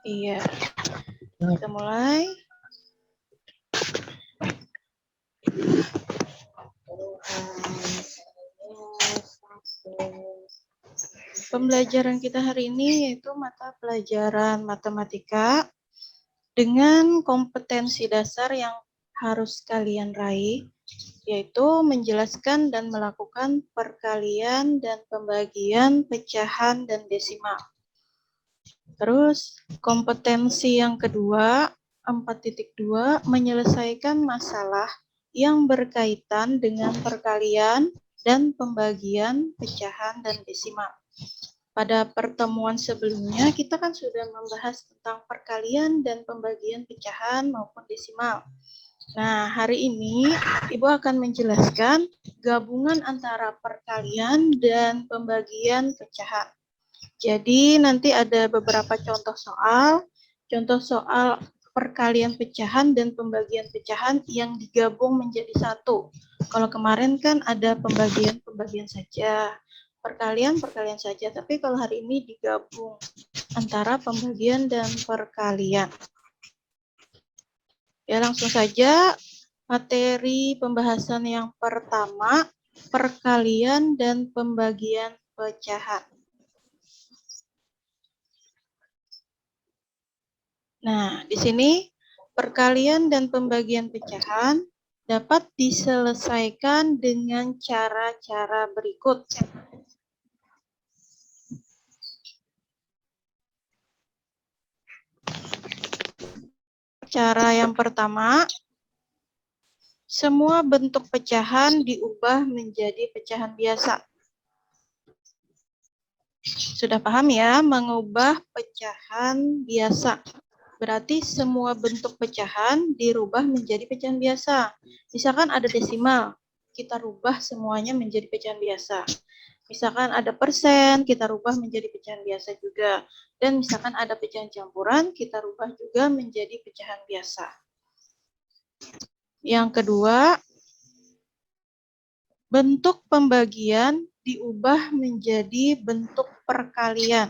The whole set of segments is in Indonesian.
Iya, kita mulai. Pembelajaran kita hari ini yaitu mata pelajaran matematika dengan kompetensi dasar yang harus kalian raih, yaitu menjelaskan dan melakukan perkalian dan pembagian pecahan dan desimal. Terus kompetensi yang kedua, 4.2, menyelesaikan masalah yang berkaitan dengan perkalian dan pembagian pecahan dan desimal. Pada pertemuan sebelumnya kita kan sudah membahas tentang perkalian dan pembagian pecahan maupun desimal. Nah, hari ini Ibu akan menjelaskan gabungan antara perkalian dan pembagian pecahan. Jadi nanti ada beberapa contoh soal perkalian pecahan dan pembagian pecahan yang digabung menjadi satu. Kalau kemarin kan ada pembagian saja, perkalian saja, tapi kalau hari ini digabung antara pembagian dan perkalian. Ya, langsung saja materi pembahasan yang pertama, perkalian dan pembagian pecahan. Nah, di sini perkalian dan pembagian pecahan dapat diselesaikan dengan cara-cara berikut. Cara yang pertama, semua bentuk pecahan diubah menjadi pecahan biasa. Sudah paham ya, mengubah pecahan biasa. Berarti semua bentuk pecahan dirubah menjadi pecahan biasa. Misalkan ada desimal, kita rubah semuanya menjadi pecahan biasa. Misalkan ada persen, kita rubah menjadi pecahan biasa juga. Dan misalkan ada pecahan campuran, kita rubah juga menjadi pecahan biasa. Yang kedua, bentuk pembagian diubah menjadi bentuk perkalian.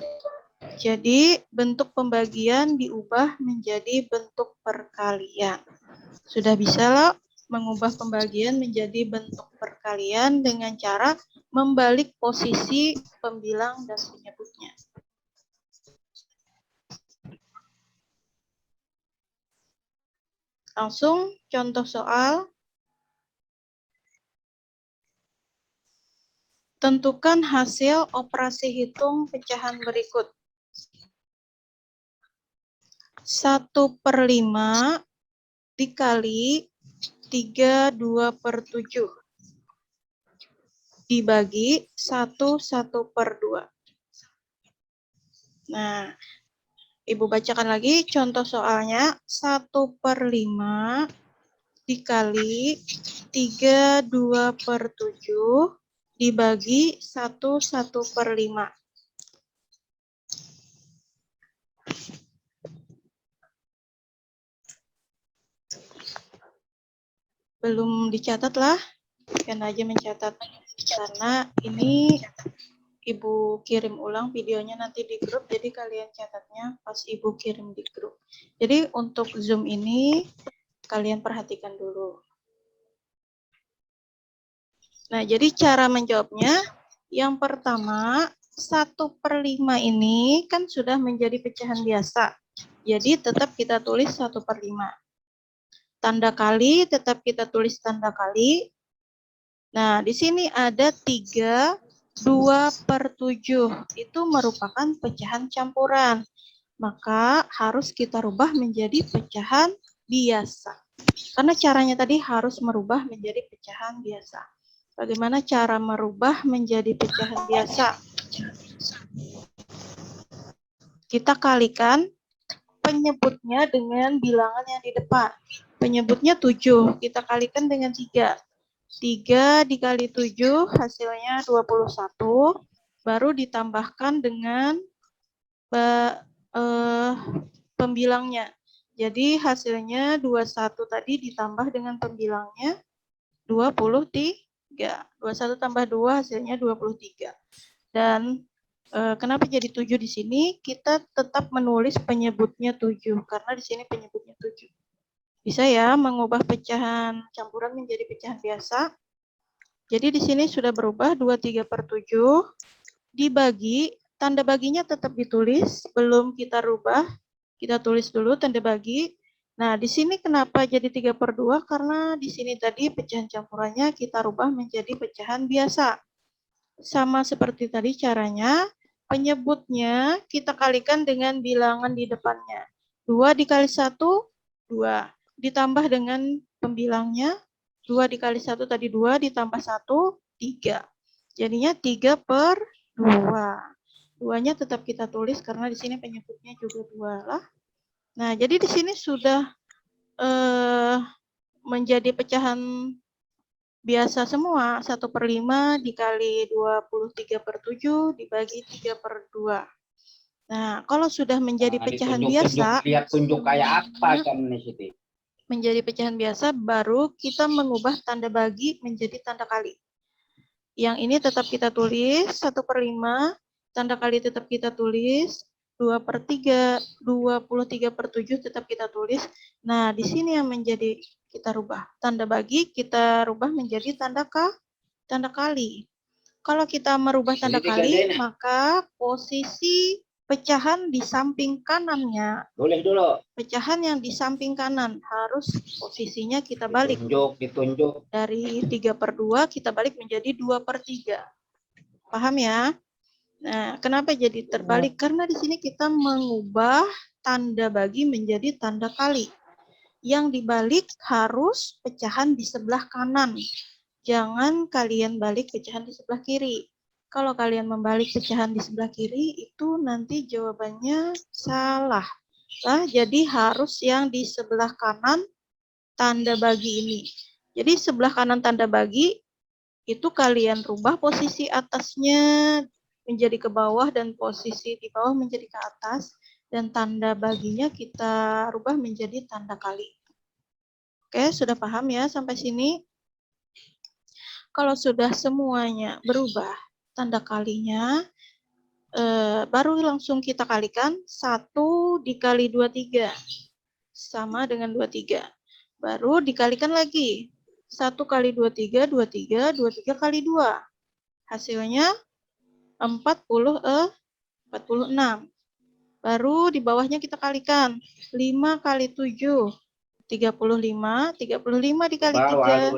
Jadi, bentuk pembagian diubah menjadi bentuk perkalian. Sudah bisa loh mengubah pembagian menjadi bentuk perkalian dengan cara membalik posisi pembilang dan penyebutnya. Langsung contoh soal. Tentukan hasil operasi hitung pecahan berikut. 1/5 dikali 3/2/7 dibagi 1/2. Nah, Ibu bacakan lagi contoh soalnya. 1/5 dikali 3/2/7 dibagi 1/5. Belum dicatat lah, kan aja mencatat. Karena ini Ibu kirim ulang videonya nanti di grup, jadi kalian catatnya pas Ibu kirim di grup. Jadi untuk Zoom ini kalian perhatikan dulu. Nah, jadi cara menjawabnya, yang pertama, 1/5 ini kan sudah menjadi pecahan biasa. Jadi tetap kita tulis 1/5. Tanda kali tetap kita tulis tanda kali. Nah, di sini ada 3/2/7. Itu merupakan pecahan campuran. Maka harus kita rubah menjadi pecahan biasa. Karena caranya tadi harus merubah menjadi pecahan biasa. Bagaimana cara merubah menjadi pecahan biasa? Kita kalikan penyebutnya dengan bilangan yang di depan. Penyebutnya 7, kita kalikan dengan 3. 3 dikali 7 hasilnya 21, baru ditambahkan dengan pembilangnya. Jadi hasilnya 21 tadi ditambah dengan pembilangnya 23. 21 tambah 2 hasilnya 23. Dan Kenapa jadi 7 di sini? Kita tetap menulis penyebutnya 7 karena di sini penyebutnya 7. Bisa ya mengubah pecahan campuran menjadi pecahan biasa. Jadi di sini sudah berubah 23/7 dibagi, tanda baginya tetap ditulis, belum kita rubah. Kita tulis dulu tanda bagi. Nah, di sini kenapa jadi 3/2? Karena di sini tadi pecahan campurannya kita rubah menjadi pecahan biasa. Sama seperti tadi caranya, penyebutnya kita kalikan dengan bilangan di depannya. 2 dikali 1, 2. Ditambah dengan pembilangnya, 2 dikali 1 tadi 2, ditambah 1, 3. Jadinya 3/2. 2-nya tetap kita tulis karena di sini penyebutnya juga 2 lah. Nah, jadi di sini sudah menjadi pecahan biasa semua. 1/5 dikali 23/7 dibagi 3/2. Nah, kalau sudah menjadi pecahan biasa, lihat tunjuk kayak apa kan Siti? Menjadi pecahan biasa, baru kita mengubah tanda bagi menjadi tanda kali. Yang ini tetap kita tulis 1/5, tanda kali tetap kita tulis, 2/3, 23/7 tetap kita tulis. Nah, di sini yang menjadi kita rubah. Tanda bagi kita rubah menjadi tanda kali. Kalau kita merubah tanda kali, maka posisi pecahan di samping kanannya, pecahan yang di samping kanan harus posisinya kita balik. Ditunjuk. Dari 3/2 kita balik menjadi 2/3. Paham ya? Nah, kenapa jadi terbalik? Karena di sini kita mengubah tanda bagi menjadi tanda kali. Yang dibalik harus pecahan di sebelah kanan. Jangan kalian balik pecahan di sebelah kiri. Kalau kalian membalik pecahan di sebelah kiri, itu nanti jawabannya salah. Nah, jadi harus yang di sebelah kanan tanda bagi ini. Jadi sebelah kanan tanda bagi, itu kalian rubah posisi atasnya menjadi ke bawah dan posisi di bawah menjadi ke atas. Dan tanda baginya kita rubah menjadi tanda kali. Oke, sudah paham ya sampai sini? Kalau sudah semuanya berubah tanda kalinya, baru langsung kita kalikan. 1 dikali 23 sama dengan 23. Baru dikalikan lagi. 1 kali 23, 23, 23 kali 2. Hasilnya 46. Baru di bawahnya kita kalikan. 5 kali 7. 35, 35 dikali 3,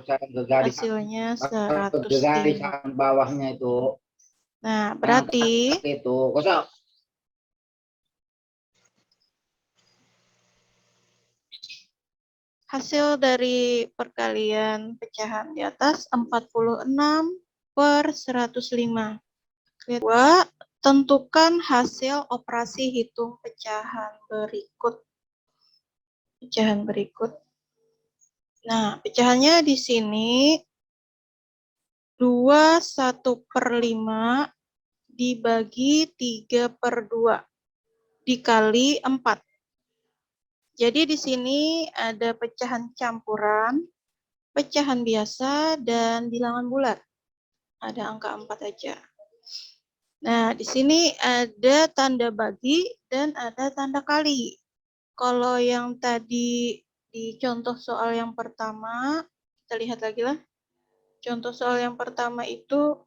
hasilnya 105. Bawahnya itu. Nah, berarti itu kosong. Hasil dari perkalian pecahan di atas 46/105. Kedua, tentukan hasil operasi hitung pecahan berikut. Nah, pecahannya di sini 21/5 dibagi 3/2 dikali 4. Jadi di sini ada pecahan campuran, pecahan biasa, dan bilangan bulat. Ada angka 4 aja. Nah, di sini ada tanda bagi dan ada tanda kali. Kalau yang tadi di contoh soal yang pertama, kita lihat lagi lah. Contoh soal yang pertama itu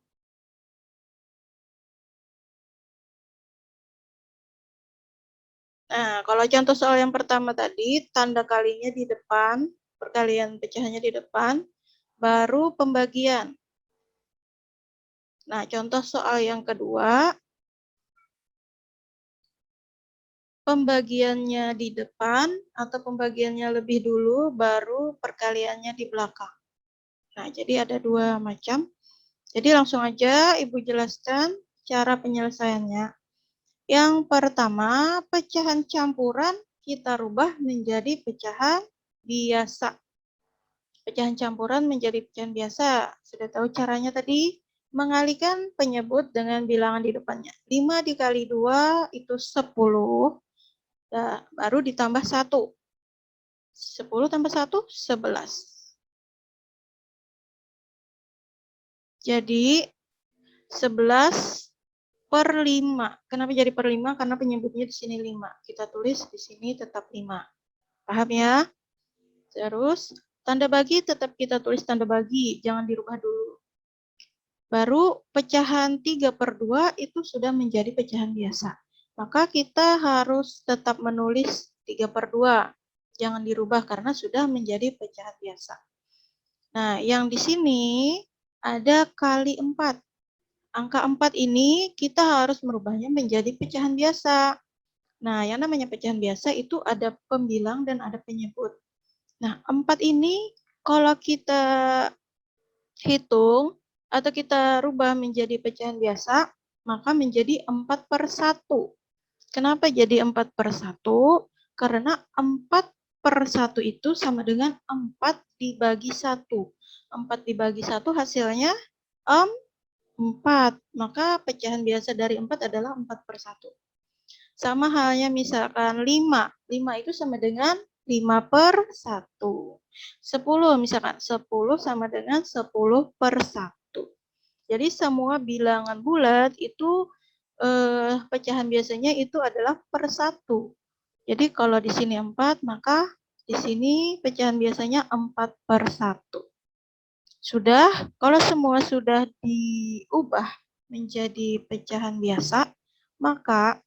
kalau contoh soal yang pertama tadi, tanda kalinya di depan, perkalian pecahannya di depan, baru pembagian. Nah, contoh soal yang kedua, pembagiannya di depan atau pembagiannya lebih dulu, baru perkaliannya di belakang. Nah, jadi ada 2 macam. Jadi langsung aja Ibu jelaskan cara penyelesaiannya. Yang pertama, pecahan campuran kita rubah menjadi pecahan biasa. Pecahan campuran menjadi pecahan biasa. Sudah tahu caranya tadi? Mengalihkan penyebut dengan bilangan di depannya. 5 dikali 2 itu 10. Nah, baru ditambah 1. 10 tambah 1, 11. Jadi, 11 per 5. Kenapa jadi per 5? Karena penyebutnya di sini 5. Kita tulis di sini tetap 5. Paham ya? Terus, tanda bagi tetap kita tulis tanda bagi. Jangan dirubah dulu. Baru pecahan 3 per 2 itu sudah menjadi pecahan biasa. Maka kita harus tetap menulis 3 per 2. Jangan dirubah karena sudah menjadi pecahan biasa. Nah, yang di sini ada kali 4. Angka 4 ini kita harus merubahnya menjadi pecahan biasa. Nah, yang namanya pecahan biasa itu ada pembilang dan ada penyebut. Nah, 4 ini kalau kita hitung atau kita rubah menjadi pecahan biasa, maka menjadi 4 per 1. Kenapa jadi 4 per 1? Karena 4 per 1 itu sama dengan 4 dibagi 1. 4 dibagi 1 hasilnya 4. Maka pecahan biasa dari 4 adalah 4 per 1. Sama halnya misalkan 5. 5 itu sama dengan 5 per 1. 10 misalkan 10 sama dengan 10 per 1. Jadi semua bilangan bulat itu pecahan biasanya itu adalah per 1. Jadi kalau di sini 4, maka di sini pecahan biasanya 4 per 1. Sudah, kalau semua sudah diubah menjadi pecahan biasa, maka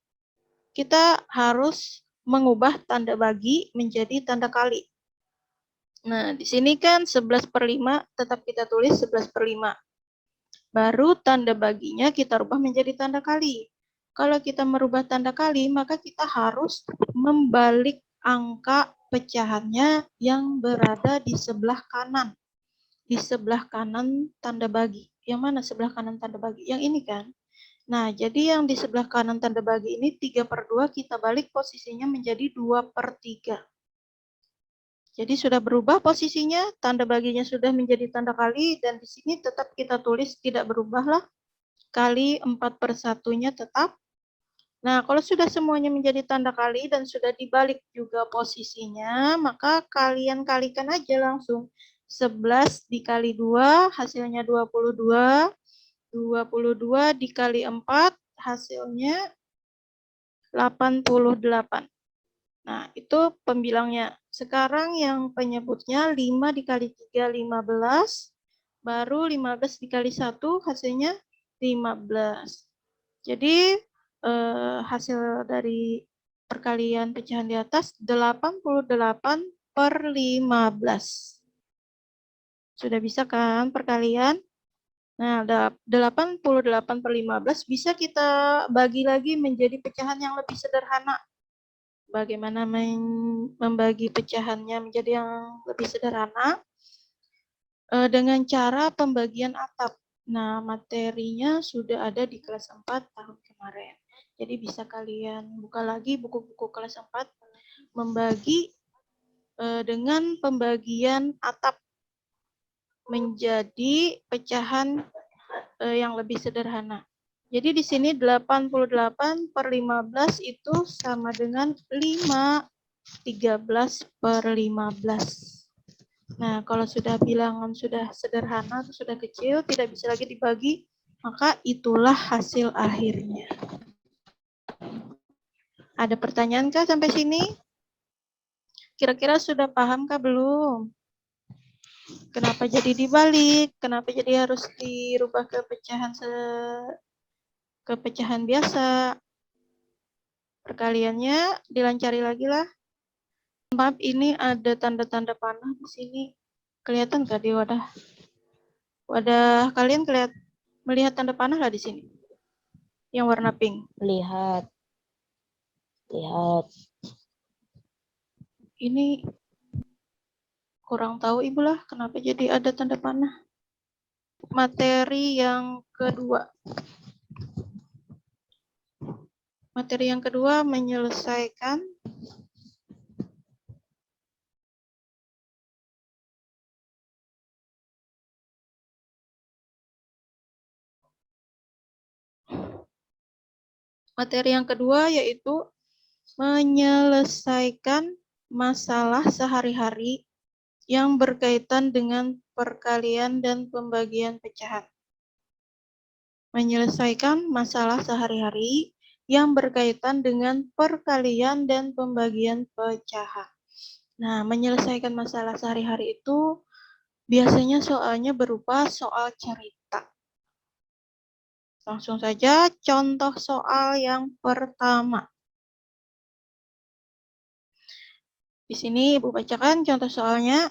kita harus mengubah tanda bagi menjadi tanda kali. Nah, di sini kan 11 per 5, tetap kita tulis 11 per 5. Baru tanda baginya kita rubah menjadi tanda kali. Kalau kita merubah tanda kali, maka kita harus membalik angka pecahannya yang berada di sebelah kanan. Di sebelah kanan tanda bagi. Yang mana sebelah kanan tanda bagi? Yang ini kan? Nah, jadi yang di sebelah kanan tanda bagi ini 3 per 2 kita balik posisinya menjadi 2 per 3. Jadi sudah berubah posisinya, tanda baginya sudah menjadi tanda kali, dan di sini tetap kita tulis tidak berubahlah. Kali 4 per 1-nya tetap. Nah, kalau sudah semuanya menjadi tanda kali dan sudah dibalik juga posisinya, maka kalian kalikan aja langsung. 11 dikali 2, hasilnya 22. 22 dikali 4, hasilnya 88. Nah, itu pembilangnya. Sekarang yang penyebutnya 5 dikali 3, 15. Baru 15 dikali 1, hasilnya 15. Jadi, hasil dari perkalian pecahan di atas 88 per 15. Sudah bisa kan perkalian? Nah, 88 per 15 bisa kita bagi lagi menjadi pecahan yang lebih sederhana. Bagaimana membagi pecahannya menjadi yang lebih sederhana? Dengan cara pembagian atap. Nah, materinya sudah ada di kelas 4 tahun kemarin. Jadi bisa kalian buka lagi buku-buku kelas 4, membagi dengan pembagian atap menjadi pecahan yang lebih sederhana. Jadi di sini 88 per 15 itu sama dengan 5, 13 per 15. Nah, kalau sudah bilangan sudah sederhana atau sudah kecil, tidak bisa lagi dibagi, maka itulah hasil akhirnya. Ada pertanyaan kah sampai sini? Kira-kira sudah paham kah belum? Kenapa jadi dibalik? Kenapa jadi harus dirubah ke pecahan biasa? Perkaliannya dilancari lagi lah. Maaf, ini ada tanda-tanda panah di sini. Kelihatan nggak di wadah? Wadah kalian melihat tanda panah lah di sini? Yang warna pink. Lihat. Lihat. Ini kurang tahu Ibu lah kenapa jadi ada tanda panah. Materi yang kedua. Materi yang kedua menyelesaikan materi yang kedua yaitu menyelesaikan masalah sehari-hari yang berkaitan dengan perkalian dan pembagian pecahan. menyelesaikan masalah sehari-hari yang berkaitan dengan perkalian dan pembagian pecahan. Nah, menyelesaikan masalah sehari-hari itu biasanya soalnya berupa soal cerita. Langsung saja contoh soal yang pertama. Di sini Ibu bacakan contoh soalnya.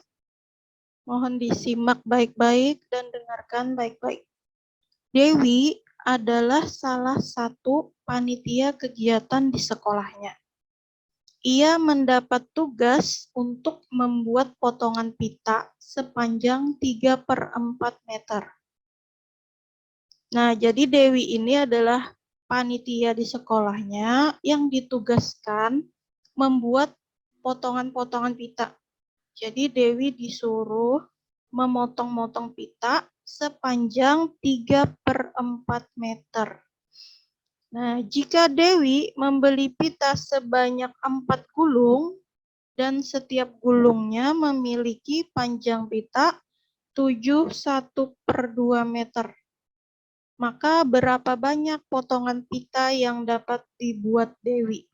Mohon disimak baik-baik dan dengarkan baik-baik. Dewi adalah salah satu panitia kegiatan di sekolahnya. Ia mendapat tugas untuk membuat potongan pita sepanjang 3/4 meter. Nah, jadi Dewi ini adalah panitia di sekolahnya yang ditugaskan membuat potongan-potongan pita. Jadi Dewi disuruh memotong-motong pita sepanjang 3/4 meter. Nah, jika Dewi membeli pita sebanyak 4 gulung dan setiap gulungnya memiliki panjang pita 71/2 meter, maka berapa banyak potongan pita yang dapat dibuat Dewi?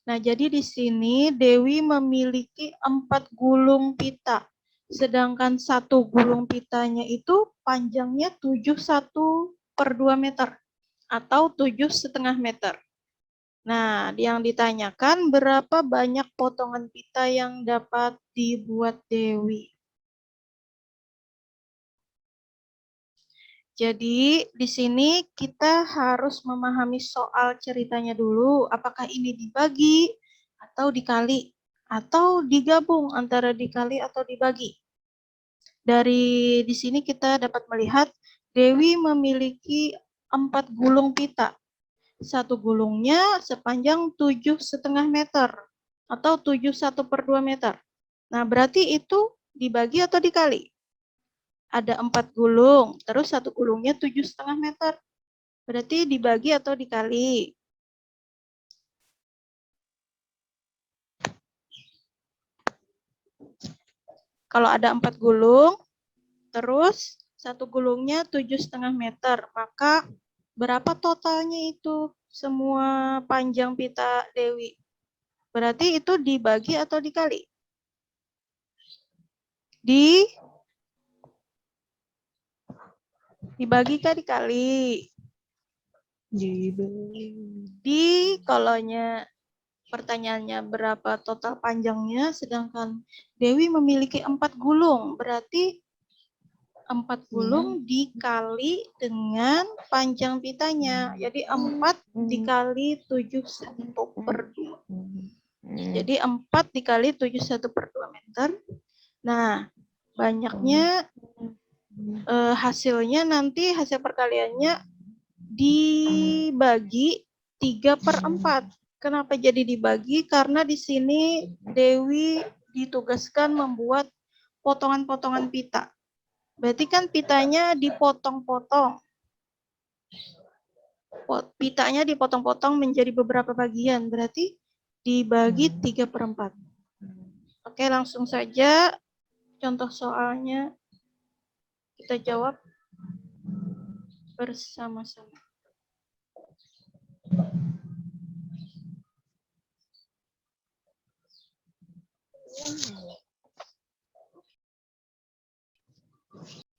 Nah, jadi di sini Dewi memiliki 4 gulung pita, sedangkan satu gulung pitanya itu panjangnya 71/2 meter atau 7,5 meter. Nah, yang ditanyakan berapa banyak potongan pita yang dapat dibuat Dewi. Jadi, di sini kita harus memahami soal ceritanya dulu. Apakah ini dibagi atau dikali atau digabung antara dikali atau dibagi. Dari di sini kita dapat melihat Dewi memiliki 4 gulung pita. Satu gulungnya sepanjang 7,5 meter atau 71/2 meter. Nah, berarti itu dibagi atau dikali? Ada 4 gulung, terus satu gulungnya 7,5 meter. Berarti dibagi atau dikali? Kalau ada 4 gulung, terus satu gulungnya 7,5 meter, maka berapa totalnya itu semua panjang pita Dewi? Berarti itu dibagi atau dikali? Dibagi kah dikali? Di kolonnya pertanyaannya berapa total panjangnya, sedangkan Dewi memiliki 4 gulung, berarti 4 gulung dikali dengan panjang pitanya. Jadi 4 dikali 71/2. Jadi 4 dikali 71/2 meter. Nah, banyaknya hasilnya nanti hasil perkaliannya dibagi 3/4. Kenapa jadi dibagi? Karena di sini Dewi ditugaskan membuat potongan-potongan pita. Berarti kan pitanya dipotong-potong. Pitanya dipotong-potong menjadi beberapa bagian. Berarti dibagi 3/4. Oke, langsung saja contoh soalnya kita jawab bersama-sama.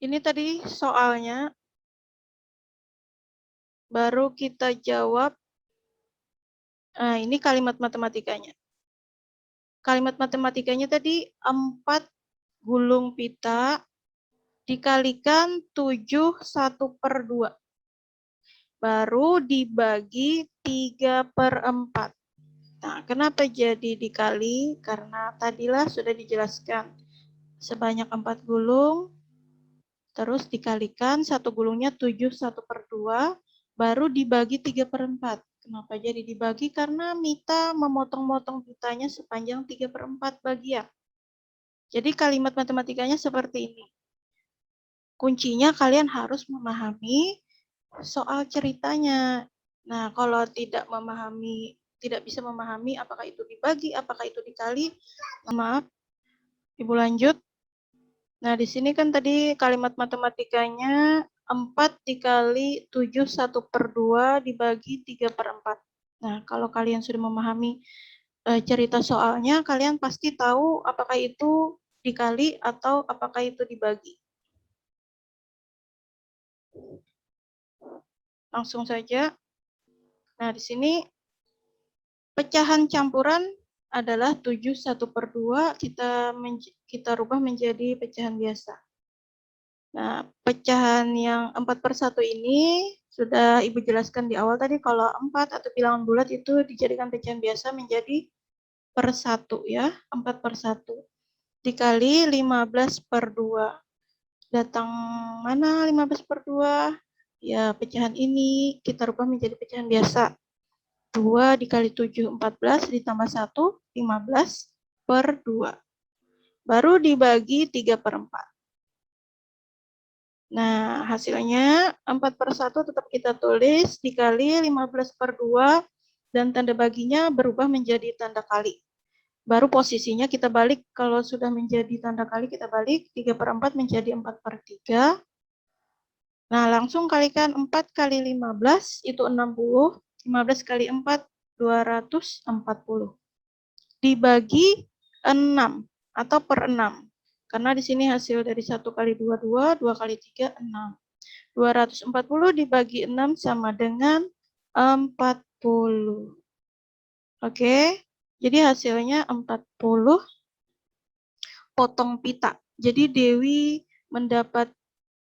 Ini tadi soalnya, baru kita jawab. Nah, ini kalimat matematikanya. Kalimat matematikanya tadi 4 gulung pita dikalikan 7/1/2. Baru dibagi 3/4. Nah, kenapa jadi dikali? Karena tadilah sudah dijelaskan. Sebanyak 4 gulung, terus dikalikan satu gulungnya 7/1/2, baru dibagi 3/4. Kenapa jadi dibagi? Karena Mita memotong-motong pitanya sepanjang 3/4 bagian. Jadi kalimat matematikanya seperti ini. Kuncinya kalian harus memahami soal ceritanya. Nah, kalau tidak bisa memahami apakah itu dibagi, apakah itu dikali, maaf, Ibu lanjut. Nah, di sini kan tadi kalimat matematikanya 4 dikali 7 1/2 dibagi 3/4. Nah, kalau kalian sudah memahami cerita soalnya, kalian pasti tahu apakah itu dikali atau apakah itu dibagi. Langsung saja. Nah, di sini pecahan campuran adalah 7 1/2 kita rubah menjadi pecahan biasa. Nah, pecahan yang 4/1 ini sudah Ibu jelaskan di awal tadi, kalau 4 atau bilangan bulat itu dijadikan pecahan biasa menjadi per 1 ya, 4/1. Dikali 15/2. Datang mana 15/2? Ya, pecahan ini kita rubah menjadi pecahan biasa. 2 dikali 7, 14, ditambah 1, 15/2. Baru dibagi 3/4. Nah, hasilnya 4/1 tetap kita tulis dikali 15/2 dan tanda baginya berubah menjadi tanda kali. Baru posisinya kita balik, kalau sudah menjadi tanda kali kita balik, 3/4 menjadi 4/3. Nah, langsung kalikan 4 kali 15 itu 60, 15 kali 4 240. Dibagi 6 atau per 6. Karena di sini hasil dari 1 kali 2, 2, 2 kali 3, 6. 240 dibagi 6 sama dengan 40. Oke, jadi hasilnya 40 potong pita. Jadi Dewi mendapat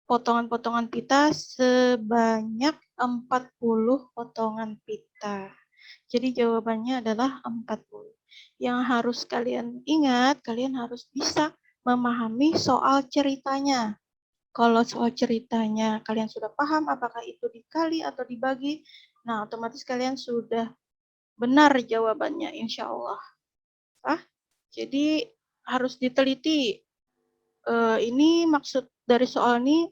potongan-potongan pita sebanyak 40 potongan pita. Jadi jawabannya adalah 40. Yang harus kalian ingat, kalian harus bisa memahami soal ceritanya. Kalau soal ceritanya kalian sudah paham apakah itu dikali atau dibagi, nah otomatis kalian sudah benar jawabannya, insya Allah. Jadi harus diteliti. Ini maksud dari soal ini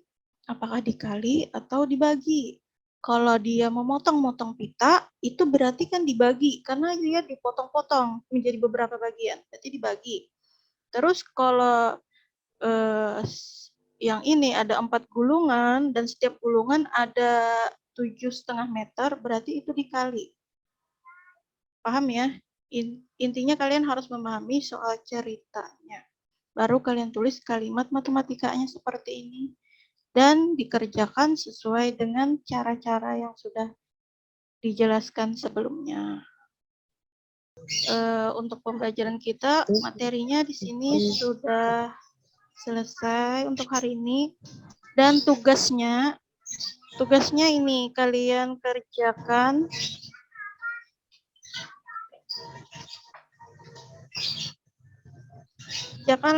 apakah dikali atau dibagi. Kalau dia memotong-motong pita, itu berarti kan dibagi, karena dia dipotong-potong menjadi beberapa bagian, berarti dibagi. Terus kalau yang ini ada 4 gulungan, dan setiap gulungan ada 7,5 meter, berarti itu dikali. Paham ya? Intinya kalian harus memahami soal ceritanya. Baru kalian tulis kalimat matematikanya seperti ini. Dan dikerjakan sesuai dengan cara-cara yang sudah dijelaskan sebelumnya. Untuk pembelajaran kita, materinya di sini sudah selesai untuk hari ini. Dan tugasnya ini kalian kerjakan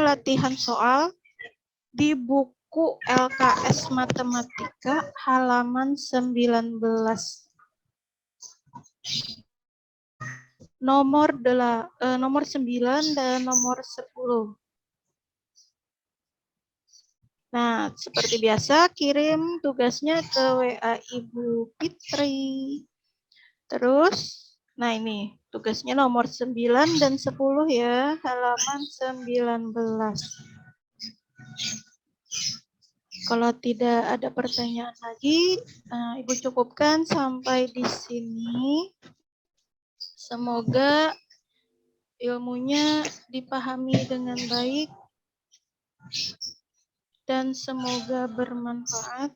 latihan soal di buku LKS Matematika halaman 19. Nomor 9 dan nomor 10. Nah, seperti biasa kirim tugasnya ke WA Ibu Fitri. Terus, nah ini tugasnya nomor 9 dan 10 ya, halaman 19. Kalau tidak ada pertanyaan lagi, Ibu cukupkan sampai di sini. Semoga ilmunya dipahami dengan baik dan semoga bermanfaat.